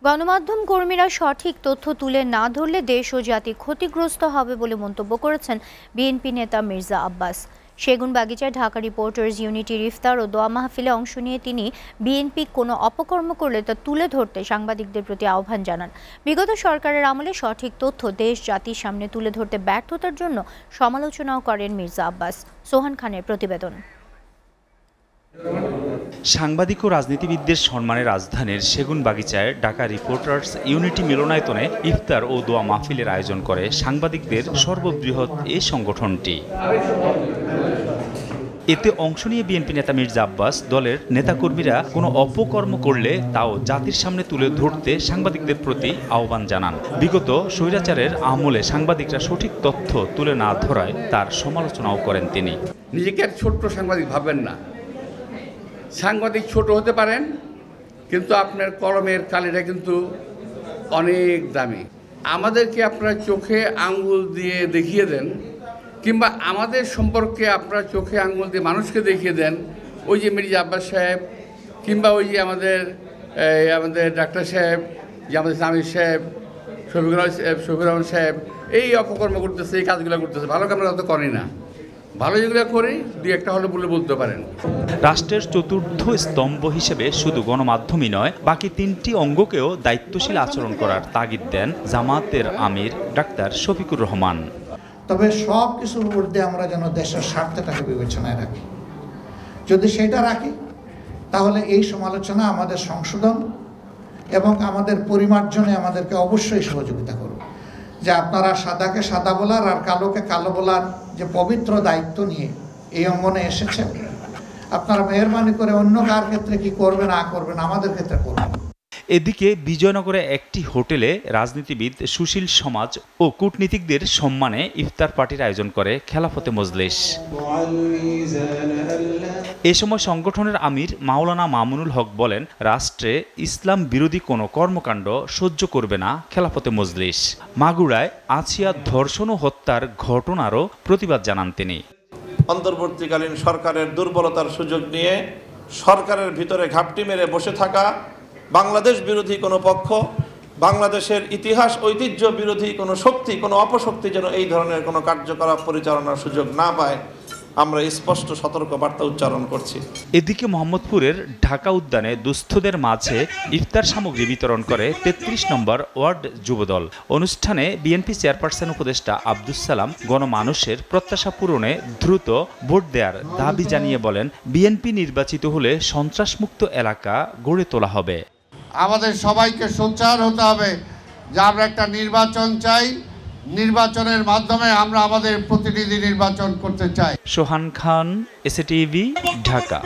গণমাধ্যম কর্মীরা সঠিক তথ্য তুলে না ধরলে দেশ ও জাতি ক্ষতিগ্রস্ত হবে বলে মন্তব্য করেছেন বিএনপি নেতা মির্জা আব্বাস। সেগুনবাগিচায় ঢাকা রিপোর্টার্স ইউনিটির ইফতার ও দোয়া মাহফিলে অংশ নিয়ে তিনি বিএনপি কোনো অপকর্ম করলে তা তুলে ধরতে সাংবাদিকদের প্রতি আহ্বান জানান। বিগত সরকারের আমলে সঠিক তথ্য দেশ জাতির সামনে তুলে ধরতে ব্যর্থতার জন্য সমালোচনাও করেন মির্জা আব্বাস। সোহান খানের প্রতিবেদন। সাংবাদিক ও রাজনীতিবিদদের সম্মানে রাজধানীর সেগুনবাগিচায় ঢাকা রিপোর্টার্স ইউনিটি মিলনায়তনে ইফতার ও দোয়া মাহফিলের আয়োজন করে সাংবাদিকদের সর্ববৃহৎ এই সংগঠনটি। এতে অংশ নিয়ে বিএনপি নেতা মির্জা আব্বাস দলের নেতাকর্মীরা কোনো অপকর্ম করলে তাও জাতির সামনে তুলে ধরতে সাংবাদিকদের প্রতি আহ্বান জানান। বিগত স্বৈরাচারের আমলে সাংবাদিকরা সঠিক তথ্য তুলে না ধরায় তার সমালোচনাও করেন তিনি। নিজেকে ছোট্ট সাংবাদিক ভাববেন না। সাংবাদিক ছোট হতে পারেন, কিন্তু আপনার কলমের কালিটা কিন্তু অনেক দামি। আমাদেরকে আপনারা চোখে আঙ্গুল দিয়ে দেখিয়ে দেন, কিংবা আমাদের সম্পর্কে আপনারা চোখে আঙ্গুল দিয়ে মানুষকে দেখিয়ে দেন। ওই যে মির্জা আব্বাস সাহেব, কিংবা ওই যে আমাদের ডাক্তার সাহেব, যে আমাদের আমির সাহেব, শফিকুর রহমান সাহেব এই অপকর্ম করতেছে, এই কাজগুলো করতেছে। ভালো কাজ আমরা তত করি না, ভালো যেগুলো করি দুই একটা হলো বলে বলতে পারেন। রাষ্ট্রের চতুর্থ স্তম্ভ হিসেবে শুধু গণমাধ্যমই নয়, বাকি তিনটি অঙ্গকেও দায়িত্বশীল আচরণ করার তাগিদ দেন জামায়াতের আমির ডাক্তার শফিকুর রহমান। তবে সব কিছুর ঊর্ধ্বে আমরা যেন দেশের স্বার্থটাকে বিবেচনায় রাখি। যদি সেটা রাখি তাহলে এই সমালোচনা আমাদের সংশোধন এবং আমাদের পরিমার্জনে আমাদেরকে অবশ্যই সহযোগিতা করবে। যে আপনারা সাদাকে সাদা বলার আর কালোকে কালো বলার যে পবিত্র দায়িত্ব নিয়ে এই অঙ্গনে এসেছেন, আপনারা মেহরবানি করে অন্য কার ক্ষেত্রে কি করবে না করবেন, আমাদের ক্ষেত্রে করবেন। এদিকে বিজয়নগরে একটি হোটেলে রাজনীতিবিদ, সুশীল সমাজ ও কূটনীতিকদের সম্মানে ইফতার পার্টির আয়োজন করে খেলাফতে মজলিস। এ সময় সংগঠনের আমির মাওলানা মামুনুল হক বলেন, রাষ্ট্রে ইসলাম বিরোধী কোনো কর্মকাণ্ড সহ্য করবে না খেলাফতে মজলিস। মাগুরায় আছিয়া ধর্ষণ ও হত্যার ঘটনারও প্রতিবাদ জানান তিনি। অন্তর্বর্তীকালীন সরকারের দুর্বলতার সুযোগ নিয়ে সরকারের ভিতরে ঘাপটি মেরে বসে থাকা বাংলাদেশ বিরোধী কোনো পক্ষ, বাংলাদেশের ইতিহাস ঐতিহ্য বিরোধী কোনো শক্তি, কোনো অপশক্তি যেন এই ধরনের কোনো কার্যকলাপ পরিচালনার সুযোগ না পায়, আমরা স্পষ্ট সতর্ক বার্তা উচ্চারণ করছি। এদিকে মোহাম্মদপুরের ঢাকা উদ্যানে দুস্থদের মাঝে ইফতার সামগ্রী বিতরণ করে ৩৩ নম্বর ওয়ার্ড যুবদল। অনুষ্ঠানে বিএনপি চেয়ারপারসন উপদেষ্টা আব্দুস সালাম গণমানুষের প্রত্যাশা পূরণে দ্রুত ভোট দেওয়ার দাবি জানিয়ে বলেন, বিএনপি নির্বাচিত হলে সন্ত্রাসমুক্ত এলাকা গড়ে তোলা হবে। আমাদের সবাইকে সোচ্চার হতে হবে যে আমরা একটা নির্বাচন চাই, নির্বাচনের মাধ্যমে আমরা আমাদের প্রতিনিধি নির্বাচন করতে চাই। সোহান খান, এসএটিভি, ঢাকা।